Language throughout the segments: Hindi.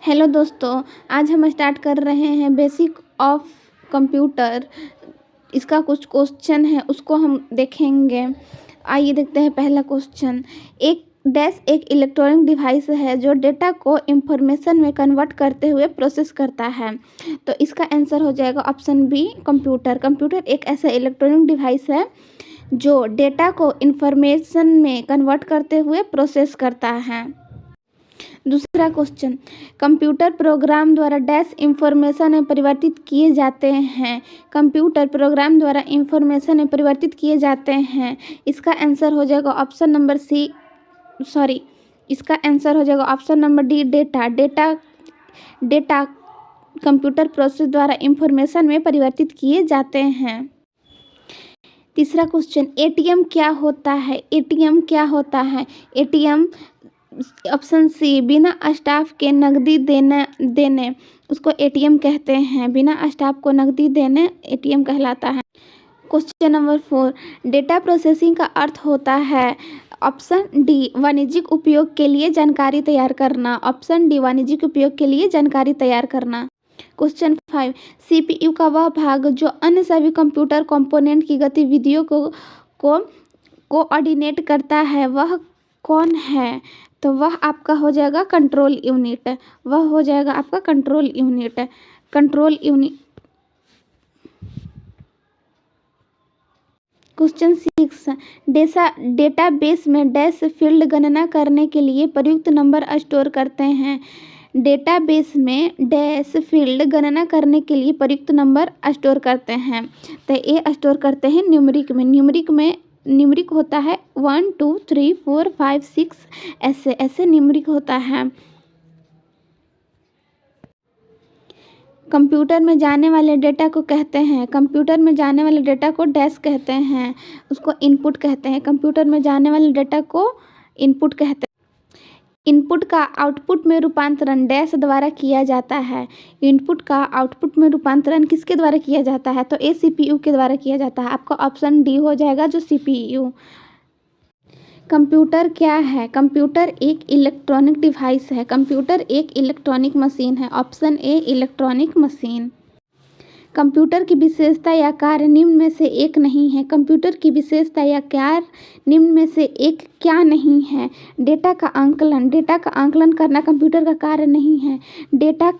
हेलो दोस्तों, आज हम स्टार्ट कर रहे हैं बेसिक ऑफ कंप्यूटर। इसका कुछ क्वेश्चन है, उसको हम देखेंगे। आइए देखते हैं पहला क्वेश्चन। एक इलेक्ट्रॉनिक डिवाइस है जो डेटा को इंफॉर्मेशन में कन्वर्ट करते हुए प्रोसेस करता है। तो इसका आंसर हो जाएगा ऑप्शन बी, कंप्यूटर। कंप्यूटर एक ऐसा इलेक्ट्रॉनिक डिवाइस है जो डेटा को इंफॉर्मेशन में कन्वर्ट करते हुए प्रोसेस करता है। दूसरा क्वेश्चन, कंप्यूटर प्रोग्राम द्वारा डैश इंफॉर्मेशन में परिवर्तित किए जाते हैं। कंप्यूटर प्रोग्राम द्वारा इंफॉर्मेशन में परिवर्तित किए जाते हैं। इसका आंसर हो जाएगा ऑप्शन नंबर सी, इसका आंसर हो जाएगा option number D, data computer process द्वारा इंफॉर्मेशन में परिवर्तित किए जाते हैं। तीसरा क्वेश्चन, एटीएम क्या होता है? एटीएम क्या होता है? एटीएम ऑप्शन सी, बिना स्टाफ के नकदी देने उसको एटीएम कहते हैं। बिना स्टाफ को नकदी देने एटीएम कहलाता है। क्वेश्चन नंबर 4, डेटा प्रोसेसिंग का अर्थ होता है। ऑप्शन डी, वाणिज्यिक उपयोग के लिए जानकारी तैयार करना। ऑप्शन डी, वाणिज्यिक उपयोग के लिए जानकारी तैयार करना। क्वेश्चन 5, सीपीयू का वह भाग जो अन्य सभी कंप्यूटर कंपोनेंट की गतिविधियों को कोऑर्डिनेट करता है, वह कौन है? तो वह आपका हो जाएगा कंट्रोल यूनिट। वह हो जाएगा आपका कंट्रोल यूनिट। क्वेश्चन 6, डेटाबेस में डैश फील्ड गणना करने के लिए प्रयुक्त नंबर स्टोर करते हैं। डेटाबेस में डैश फील्ड गणना करने के लिए प्रयुक्त नंबर स्टोर करते हैं। तो ये स्टोर करते हैं न्यूमरिक होता है 1 2 3 4 5 6, ऐसे न्यूमरिक होता है। कंप्यूटर में जाने वाले डेटा को कहते हैं, कंप्यूटर में जाने वाले डेटा को डैश कहते हैं, उसको इनपुट कहते हैं। कंप्यूटर में जाने वाले डेटा को इनपुट कहते हैं। इनपुट का आउटपुट में रूपांतरण डैश द्वारा किया जाता है। इनपुट का आउटपुट में रूपांतरण किसके द्वारा किया जाता है? तो सीपीयू के द्वारा किया जाता है। आपका ऑप्शन डी हो जाएगा जो सीपीयू। कंप्यूटर क्या है? कंप्यूटर एक इलेक्ट्रॉनिक डिवाइस है। कंप्यूटर एक इलेक्ट्रॉनिक मशीन है। Option A, electronic machine. Computer की विशेषता या कार्य निम्न में से एक नहीं है। कंप्यूटर की विशेषता या कार्य निम्न में से एक क्या नहीं है? डेटा का आंकलन करना कंप्यूटर का कार्य नहीं है। डेटा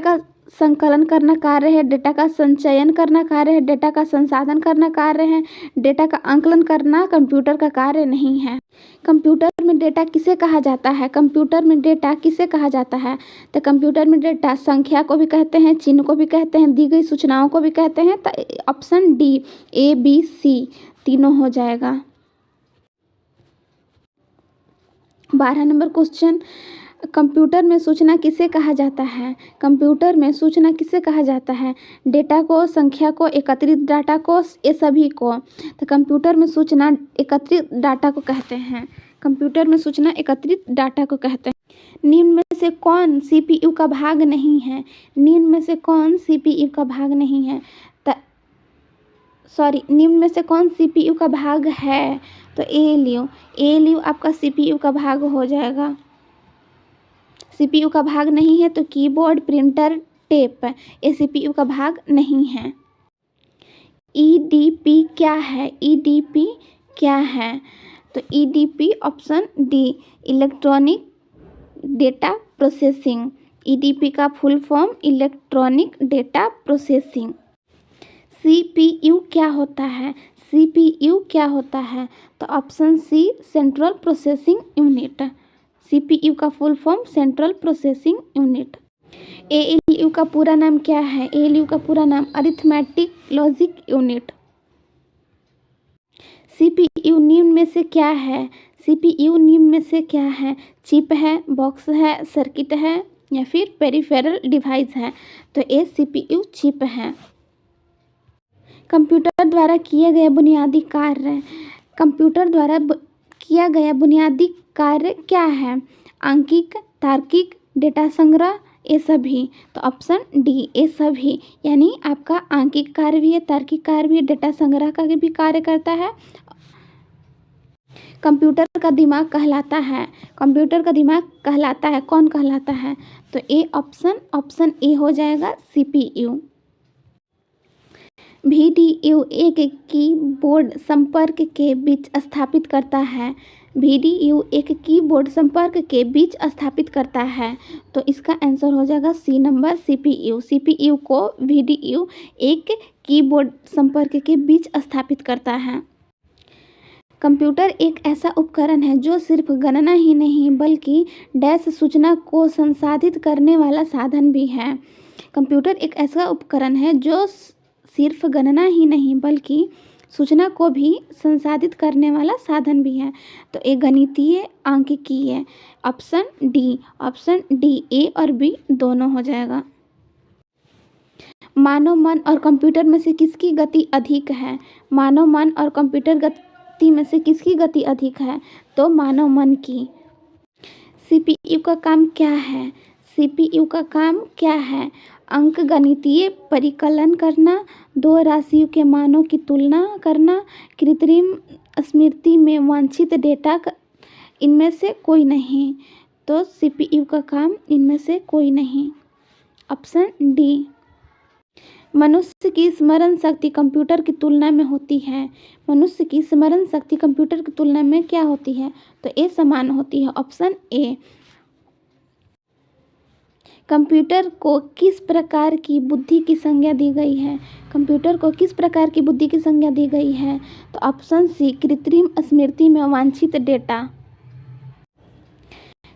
का संकलन करना कार्य है। डेटा का संचयन करना कार्य है। डेटा का संसाधन करना कार्य है। डेटा का आंकलन करना कंप्यूटर का कार्य नहीं है। कंप्यूटर में डेटा किसे कहा जाता है? कंप्यूटर में डेटा किसे कहा जाता है? तो कंप्यूटर में डेटा संख्या को भी कहते हैं, चिन्ह को भी कहते हैं, दी गई सूचनाओं को भी कहते हैं। तो option D, A B C तीनों हो जाएगा। 12 नंबर क्वेश्चन, कंप्यूटर में सूचना किसे कहा जाता है? कंप्यूटर में सूचना किसे कहा जाता है? डेटा को, संख्या को, एकत्रित डाटा को, ये सभी को। तो कंप्यूटर में सूचना एकत्रित डाटा को कहते हैं। कंप्यूटर में सूचना एकत्रित डाटा को कहते हैं। निम्न में से कौन सीपीयू का भाग नहीं है? निम्न में से कौन सीपीयू का भाग नहीं है? निम्न में से कौन सीपीयू का भाग है? तो एएलयू आपका सीपीयू का भाग हो जाएगा। सीपीयू का भाग नहीं है तो कीबोर्ड, प्रिंटर, टेप, ये सीपीयू का भाग नहीं है। ईडीपी क्या है? ईडीपी क्या है? तो EDP option D, electronic data processing. EDP का full form electronic data processing. CPU क्या होता है? सीपीयू क्या होता है? तो option C, central processing unit. CPU का full form central processing unit. ALU का पूरा नाम क्या है? एएलयू का पूरा नाम अरिथमेटिक लॉजिक यूनिट। सीपीयू निम्न में से क्या है? सीपीयू निम्न में से क्या है? चिप है, बॉक्स है, सर्किट है या फिर पेरिफेरल डिवाइस है? तो ये सीपीयू चिप है। कंप्यूटर द्वारा किए गए बुनियादी कार्य, कंप्यूटर द्वारा किया गया बुनियादी कार्य क्या है? आंकिक, तार्किक, डेटा संग्रह, ये सभी। तो ऑप्शन डी, ये सभी, यानी आपका आंकिक कार्य भी है, तार्किक कार्य भी है, डेटा संग्रह का भी कार्य करता है। कंप्यूटर का दिमाग कहलाता है, कंप्यूटर का दिमाग कहलाता है, कौन कहलाता है? तो ऑप्शन ए हो जाएगा CPU। VDU एक कीबोर्ड संपर्क के बीच स्थापित करता है। VDU एक कीबोर्ड संपर्क के बीच स्थापित करता है। तो इसका आंसर हो जाएगा सी नंबर CPU। CPU को VDU एक कीबोर्ड संपर्क के बीच स्थापित करता है। कंप्यूटर एक ऐसा उपकरण है जो सिर्फ गणना ही नहीं बल्कि डैश सूचना को संसाधित करने वाला साधन भी है। कंप्यूटर एक ऐसा उपकरण है जो सिर्फ गणना ही नहीं बल्कि सूचना को भी संसाधित करने वाला साधन भी है। तो एक गणितीय सांख्यिकीय। ऑप्शन डी ए और बी दोनों हो जाएगा। मानव मन और कंप्यूटर में से किसकी गति अधिक है? मानव मन और कंप्यूटर गति में से किसकी गति अधिक है? तो मानव मन की। CPU का काम क्या है? CPU का काम क्या है? अंकगणितीय परिकलन करना, दो राशियों के मानों की तुलना करना, कृत्रिम स्मृति में वांछित डेटा इनमें से कोई नहीं। तो CPU का काम इनमें से कोई नहीं। Option D. मनुष्य की स्मरण शक्ति कंप्यूटर की तुलना में होती है। मनुष्य की स्मरण शक्ति कंप्यूटर की तुलना में क्या होती है? तो ए समान होती है। Option A. कंप्यूटर को किस प्रकार की बुद्धि की संज्ञा दी गई है? कंप्यूटर को किस प्रकार की बुद्धि की संज्ञा दी गई है? तो ऑप्शन सी कृत्रिम स्मृति में वांछित डेटा।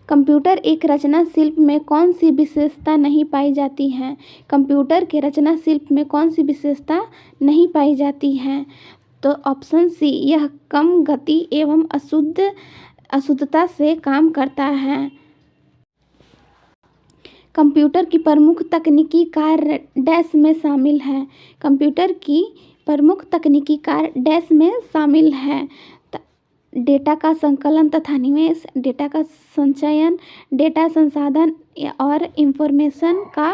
कंप्यूटर एक रचना शिल्प में कौन सी विशेषता नहीं पाई जाती है? कंप्यूटर के रचना शिल्प में कौन सी विशेषता नहीं पाई जाती है? तो ऑप्शन सी यह कम गति एवं अशुद्धता से काम करता है। कंप्यूटर की प्रमुख तकनीकी कार्य डैश में शामिल है। कंप्यूटर की प्रमुख तकनीकी कार्य डैश में शामिल है। डेटा का संकलन तथा निवेश, डेटा का संचयन, डेटा संसाधन और इंफॉर्मेशन का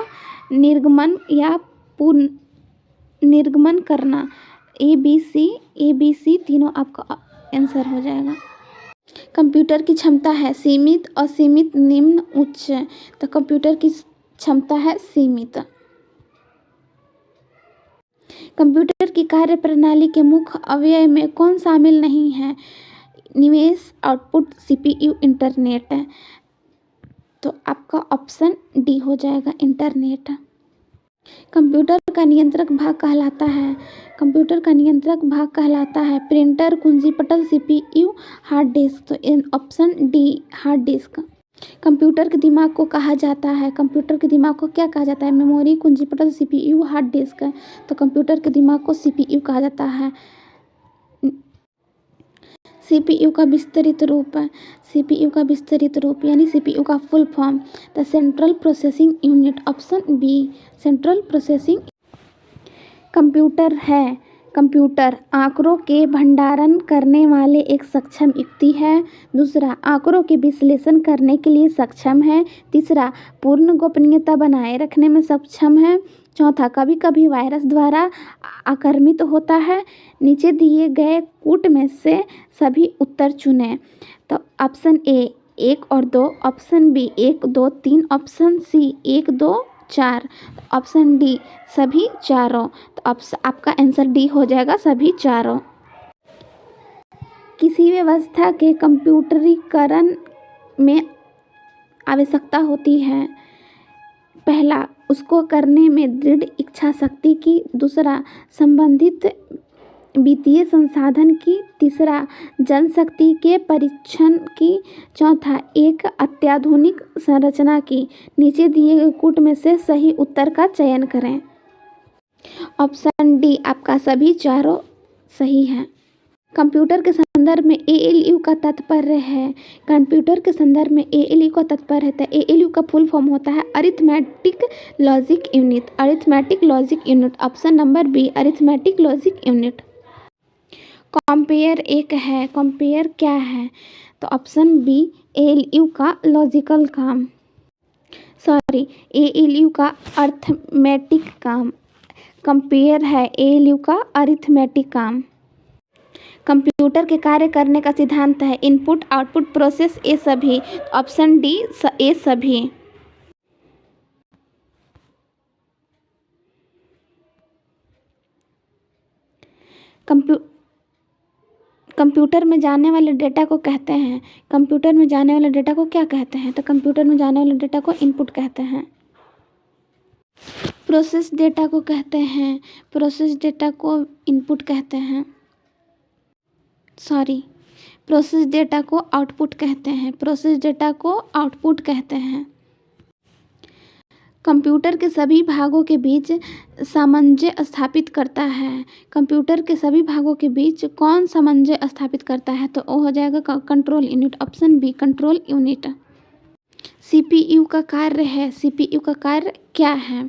निर्गमन या पुनर्निर्गमन करना। ABC तीनों आपका आंसर हो जाएगा। कंप्यूटर की क्षमता है सीमित, असीमित, निम्न, उच्च। तो कंप्यूटर की क्षमता है सीमित। कंप्यूटर की कार्य प्रणाली के मुख्य अवयव में कौन शामिल नहीं है? निवेश, आउटपुट, CPU, इंटरनेट। तो आपका ऑप्शन डी हो जाएगा इंटरनेट। कंप्यूटर का नियंत्रक भाग कहलाता है। कंप्यूटर का नियंत्रक भाग कहलाता है प्रिंटर, कुंजी पटल, CPU, हार्ड डिस्क। तो option D hard disk. Computer के दिमाग को कहा जाता है, कंप्यूटर के दिमाग को क्या कहा जाता है? मेमोरी, कुंजी पटल, CPU, हार्ड डिस्क। तो कंप्यूटर के दिमाग को CPU कहा जाता है। CPU का विस्तृत रूप, CPU का विस्तृत रूप यानी CPU का full form the central processing unit. Option B central processing. Computer है, कंप्यूटर आंकड़ों के भंडारण करने वाले एक सक्षम युक्ति है। दूसरा, आंकड़ों के विश्लेषण करने के लिए सक्षम है। तीसरा, पूर्ण गोपनीयता बनाए रखने में सक्षम है। चौथा, कभी कभी वायरस द्वारा आक्रमित होता है। नीचे दिए गए कूट में से सभी उत्तर चुनें। तो ऑप्शन ए 1 और 2, option B 1, 2, 3, option C 1, 2, 4, option D सभी चारों। तो आपका आंसर डी हो जाएगा सभी चारों। किसी व्यवस्था के कंप्यूटरीकरण में आवश्यकता होती है। पहला, उसको करने में दृढ़ इच्छा शक्ति की। दूसरा, संबंधित वित्तीय संसाधन की। तीसरा, जनशक्ति के परीक्षण की। चौथा, एक अत्याधुनिक संरचना की। नीचे दिए गए कूट में से सही उत्तर का चयन करें। ऑप्शन डी आपका सभी चारों सही है। कंप्यूटर के संदर्भ में ALU का तात्पर्य है। कंप्यूटर के संदर्भ में ALU का तात्पर्य है। ALU का फुल फॉर्म होता है arithmetic logic unit. Arithmetic logic unit. Option number B arithmetic logic unit. Compare एक है, कंपेयर क्या है? तो ऑप्शन बी ALU का लॉजिकल काम, सॉरी ALU का अरिथमेटिक काम। कंपेयर है ALU का अरिथमेटिक काम। कंप्यूटर के कार्य करने का सिद्धांत है इनपुट आउटपुट प्रोसेस ए सभी। ऑप्शन डी ए सभी। कंप्यूटर में जाने वाले डेटा को कहते हैं, कंप्यूटर में जाने वाले डेटा को क्या कहते हैं? तो कंप्यूटर में जाने वाले डेटा को इनपुट कहते हैं। प्रोसेस डेटा को कहते हैं, प्रोसेस डेटा को इनपुट कहते हैं। प्रोसेस डेटा को आउटपुट कहते हैं, प्रोसेस डेटा को आउटपुट कहते हैं। कंप्यूटर के सभी भागों के बीच सामंजस्य स्थापित करता है। कंप्यूटर के सभी भागों के बीच कौन सामंजस्य स्थापित करता है? तो वो हो जाएगा control unit. Option B control unit. CPU का कार्य है, सीपीयू का कार्य क्या है?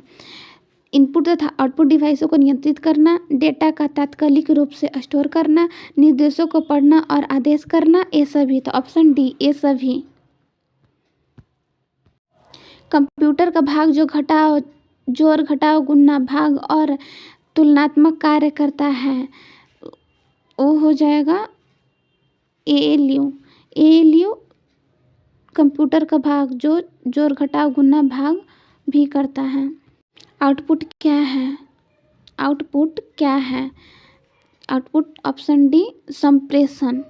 इनपुट तथा आउटपुट डिवाइसों को नियंत्रित करना, डेटा का तात्कालिक रूप से स्टोर करना, निर्देशों को पढ़ना और आदेश करना, ये सभी। तो ऑप्शन डी ये सभी। कंप्यूटर का भाग जो घटाव, जोड़ घटाव, गुणा भाग और तुलनात्मक कार्य करता है वो हो जाएगा एएलयू। एएलयू कंप्यूटर का भाग जो जोड़ घटाव गुणा भाग भी करता है। आउटपुट क्या है? आउटपुट क्या है? आउटपुट ऑप्शन डी संप्रेषण।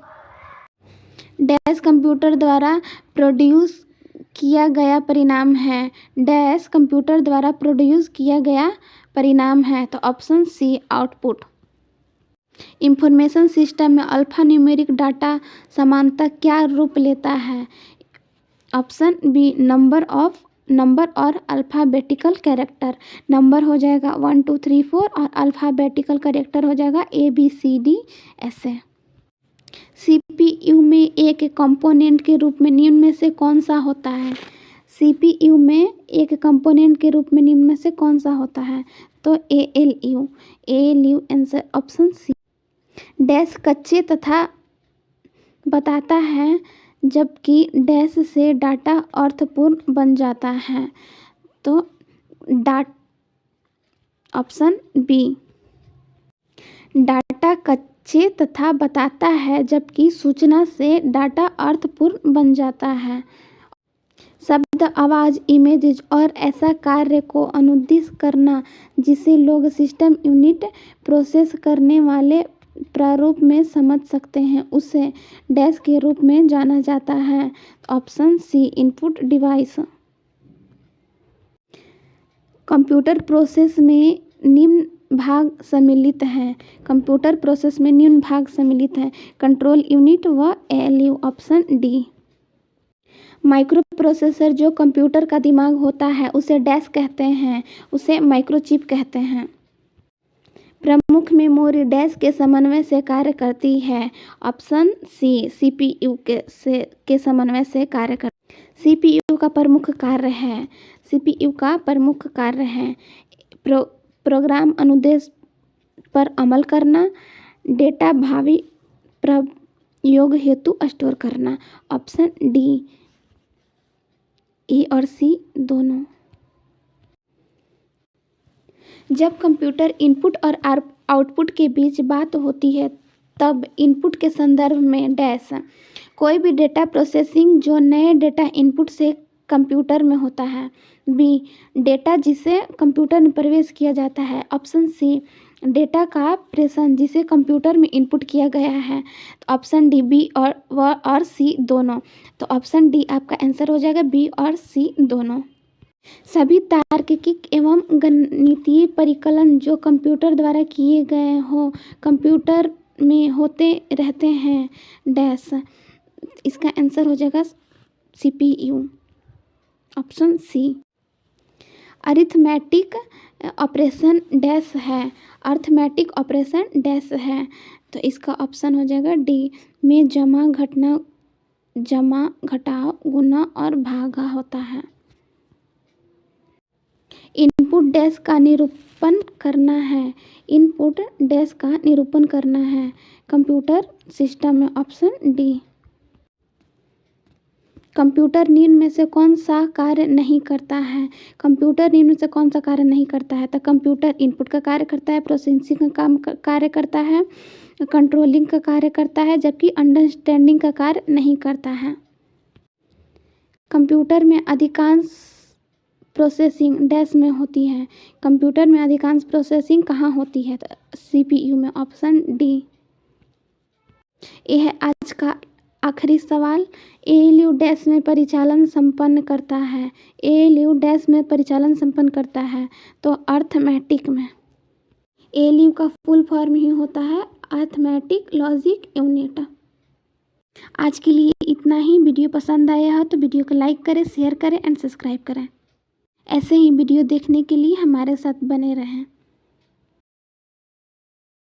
डैश कंप्यूटर द्वारा प्रोड्यूस किया गया परिणाम है, डैश कंप्यूटर द्वारा प्रोड्यूस किया गया परिणाम है। तो option C output. Information system में अल्फा न्यूमेरिक डाटा समानता क्या रूप लेता है? ऑप्शन बी नंबर और अल्फ़ाबेटिकल कैरेक्टर। नंबर हो जाएगा 1 2 3 4 और अल्फ़ाबेटिकल कैरेक्टर हो जाएगा ABCD ऐसे। सीपीयू में एक कंपोनेंट के रूप में निम्न में से कौन सा होता है? सीपीयू में एक कंपोनेंट के रूप में निम्न में से कौन सा होता है? तो ALU. ALU answer option C. Dash कच्चे तथा बताता है जबकि डैश से डाटा अर्थपूर्ण बन जाता है। तो ऑप्शन बी। डाटा कच्चे तथा बताता है जबकि सूचना से डाटा अर्थपूर्ण बन जाता है। शब्द, आवाज़, इमेजेस और ऐसा कार्य को अनुदिश करना जिसे लोग सिस्टम यूनिट प्रोसेस करने वाले प्रारूप में समझ सकते हैं उसे डैश के रूप में जाना जाता है। Option C input device. Computer process में निम्न भाग सम्मिलित हैं। कंप्यूटर प्रोसेस में निम्न भाग सम्मिलित हैं, कंट्रोल यूनिट व ALU. Option D. Micro processor जो कंप्यूटर का दिमाग होता है उसे डैश कहते हैं, उसे माइक्रोचिप कहते हैं। प्रमुख मेमोरी डैश के समन्वय से कार्य करती है। ऑप्शन सी सीपीयू के समन्वय से कार्य कर। सीपीयू का प्रमुख कार्य है, सीपीयू का प्रमुख कार्य है प्रोग्राम अनुदेश पर अमल करना, डेटा भावी प्रयोग हेतु स्टोर करना। ऑप्शन डी ए और सी दोनों। जब कंप्यूटर इनपुट और आउटपुट के बीच बात होती है तब इनपुट के संदर्भ में डैश कोई भी डेटा प्रोसेसिंग जो नए डेटा इनपुट से कंप्यूटर में होता है। बी डेटा जिसे कंप्यूटर में प्रवेश किया जाता है। ऑप्शन सी डेटा का प्रेषण जिसे कंप्यूटर में इनपुट किया गया है। तो ऑप्शन डी बी और सी दोनों। तो ऑप्शन डी आपका आंसर हो जाएगा बी और सी दोनों। सभी तार्किक एवं गणितीय परिकलन जो कंप्यूटर द्वारा किए गए हो कंप्यूटर में होते रहते हैं डैश। इसका आंसर हो जाएगा CPU. Option C. Arithmetic operation dash है, अरिथमेटिक ऑपरेशन डैश है। तो इसका ऑप्शन हो जाएगा डी में जमा घटाव गुणा और भागा होता है। इनपुट डैश का निरूपण करना है, इनपुट डैश का निरूपण करना है कंप्यूटर सिस्टम में। Option D. कंप्यूटर निम्न में से कौन सा कार्य नहीं करता है? कंप्यूटर निम्न में से कौन सा कार्य नहीं करता है? तो कंप्यूटर इनपुट का कार्य करता है, प्रोसेसिंग का काम कार्य करता है, कंट्रोलिंग का कार्य करता है, जबकि अंडरस्टैंडिंग का कार्य नहीं करता है। कंप्यूटर में अधिकांश प्रोसेसिंग डैश में होती है। कंप्यूटर में अधिकांश प्रोसेसिंग कहाँ होती है? तो CPU में, ऑप्शन डी। यह है आज का आखिरी सवाल। ALU डैश में परिचालन संपन्न करता है। ALU डैश में परिचालन संपन्न करता है, तो अर्थमेटिक में। ALU का फुल फॉर्म ही होता है अर्थमेटिक लॉजिक यूनिट। आज के लिए इतना ही। वीडियो पसंद आया हो तो वीडियो को लाइक करें, शेयर करें एंड सब्सक्राइब करें। ऐसे ही वीडियो देखने के लिए हमारे साथ बने रहें।